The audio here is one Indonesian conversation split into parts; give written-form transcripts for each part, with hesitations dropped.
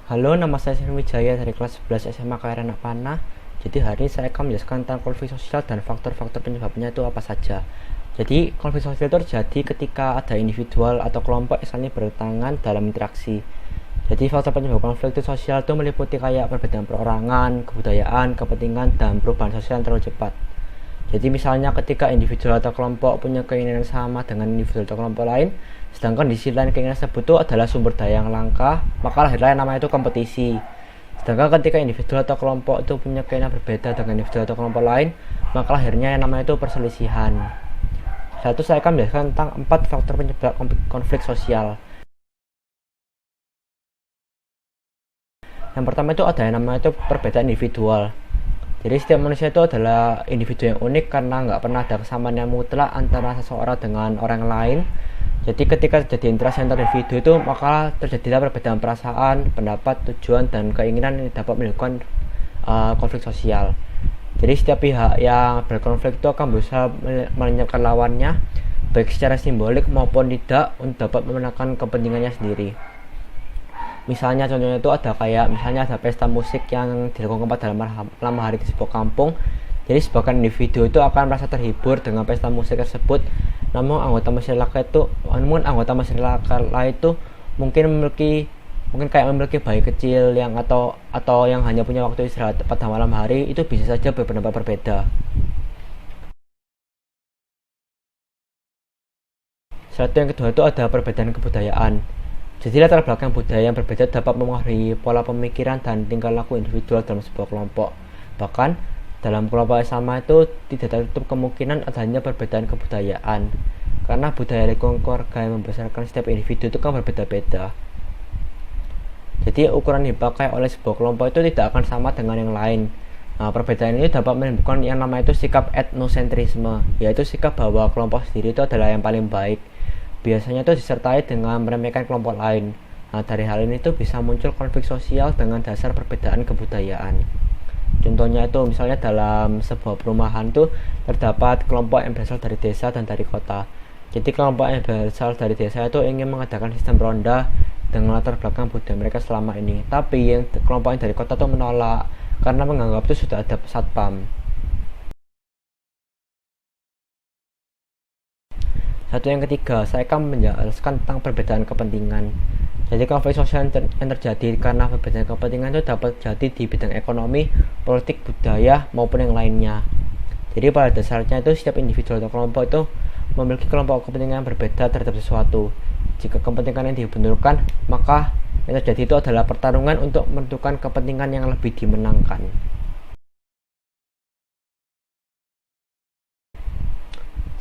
Halo, nama saya Sri Wijaya dari kelas 11 SMA KR Anak Panah. Jadi hari ini saya akan menjelaskan tentang konflik sosial dan faktor-faktor penyebabnya itu apa saja. Jadi konflik sosial itu terjadi ketika ada individual atau kelompok yang saling bertentangan dalam interaksi. Jadi faktor penyebab konflik itu sosial itu meliputi kayak perbedaan perorangan, kebudayaan, kepentingan, dan perubahan sosial yang terlalu cepat. Jadi misalnya ketika individu atau kelompok punya keinginan sama dengan individu atau kelompok lain, sedangkan di sisi lain keinginan tersebut itu adalah sumber daya yang langka, maka lahirlah yang namanya itu kompetisi. Sedangkan ketika individu atau kelompok itu punya keinginan berbeda dengan individu atau kelompok lain, maka lahirnya yang namanya itu perselisihan. Satu, saya akan menjelaskan tentang 4 faktor penyebab konflik sosial. Yang pertama itu ada yang namanya itu perbedaan individual. Jadi setiap manusia itu adalah individu yang unik karena nggak pernah ada kesamaan yang mutlak antara seseorang dengan orang lain. Jadi ketika terjadi interaksi antar individu itu maka terjadilah perbedaan perasaan, pendapat, tujuan, dan keinginan yang dapat menimbulkan konflik sosial. Jadi setiap pihak yang berkonflik itu akan berusaha melenyapkan lawannya, baik secara simbolik maupun tidak, untuk dapat memenangkan kepentingannya sendiri. Misalnya contohnya itu misalnya ada pesta musik yang dilakukan pada malam hari di sebuah kampung. Jadi sebagian individu itu akan merasa terhibur dengan pesta musik tersebut. Namun anggota masyarakat lain itu mungkin memiliki bayi kecil atau yang hanya punya waktu istirahat pada malam hari, itu bisa saja berpendapat berbeda. Satu yang kedua itu ada perbedaan kebudayaan. Jadi latar belakang budaya yang berbeda dapat mempengaruhi pola pemikiran dan tingkah laku individual dalam sebuah kelompok. Bahkan dalam kelompok yang sama itu tidak tertutup kemungkinan adanya perbedaan kebudayaan, karena budaya lingkungan keluarga yang membesarkan setiap individu itu kan berbeda-beda. Jadi ukuran yang dipakai oleh sebuah kelompok itu tidak akan sama dengan yang lain. Nah, perbedaan ini dapat menimbulkan yang namanya itu sikap etnosentrisme, yaitu sikap bahwa kelompok sendiri itu adalah yang paling baik. Biasanya itu disertai dengan meremehkan kelompok lain. Nah, dari hal ini itu bisa muncul konflik sosial dengan dasar perbedaan kebudayaan. Contohnya itu misalnya dalam sebuah perumahan itu terdapat kelompok yang berasal dari desa dan dari kota. Jadi kelompok yang berasal dari desa itu ingin mengadakan sistem ronda dengan latar belakang budaya mereka selama ini. Tapi yang kelompok yang dari kota itu menolak karena menganggap itu sudah ada satpam. Satu yang ketiga, saya akan menjelaskan tentang perbedaan kepentingan. Jadi konflik sosial yang terjadi karena perbedaan kepentingan itu dapat terjadi di bidang ekonomi, politik, budaya, maupun yang lainnya. Jadi pada dasarnya itu setiap individu atau kelompok itu memiliki kelompok kepentingan yang berbeda terhadap sesuatu. Jika kepentingan yang dibenturkan, maka yang terjadi itu adalah pertarungan untuk menentukan kepentingan yang lebih dimenangkan.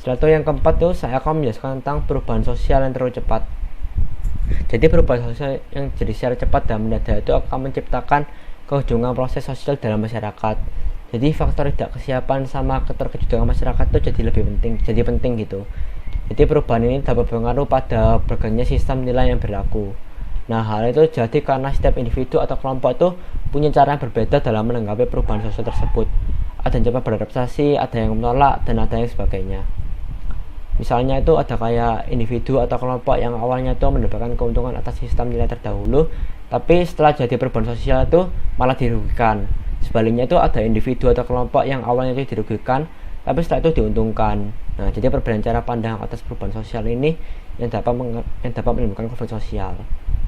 Setelah itu yang keempat tuh saya akan menjelaskan tentang perubahan sosial yang terlalu cepat. Jadi perubahan sosial yang jadi secara cepat dan mendadak itu akan menciptakan kehujungan proses sosial dalam masyarakat. Jadi faktor tidak kesiapan sama keterkejutan masyarakat itu jadi penting gitu. Jadi perubahan ini dapat berpengaruh pada bergantinya sistem nilai yang berlaku. Nah, hal itu jadi karena setiap individu atau kelompok itu punya cara yang berbeda dalam menanggapi perubahan sosial tersebut. Ada yang cepat beradaptasi, ada yang menolak, dan ada yang sebagainya. Misalnya itu ada kayak individu atau kelompok yang awalnya itu mendapatkan keuntungan atas sistem nilai terdahulu, tapi setelah jadi perubahan sosial itu malah dirugikan. Sebaliknya itu ada individu atau kelompok yang awalnya itu dirugikan, tapi setelah itu diuntungkan. Nah, jadi perbedaan cara pandang atas perubahan sosial ini yang dapat menimbulkan konflik sosial.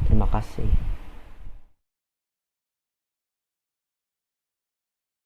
Terima kasih.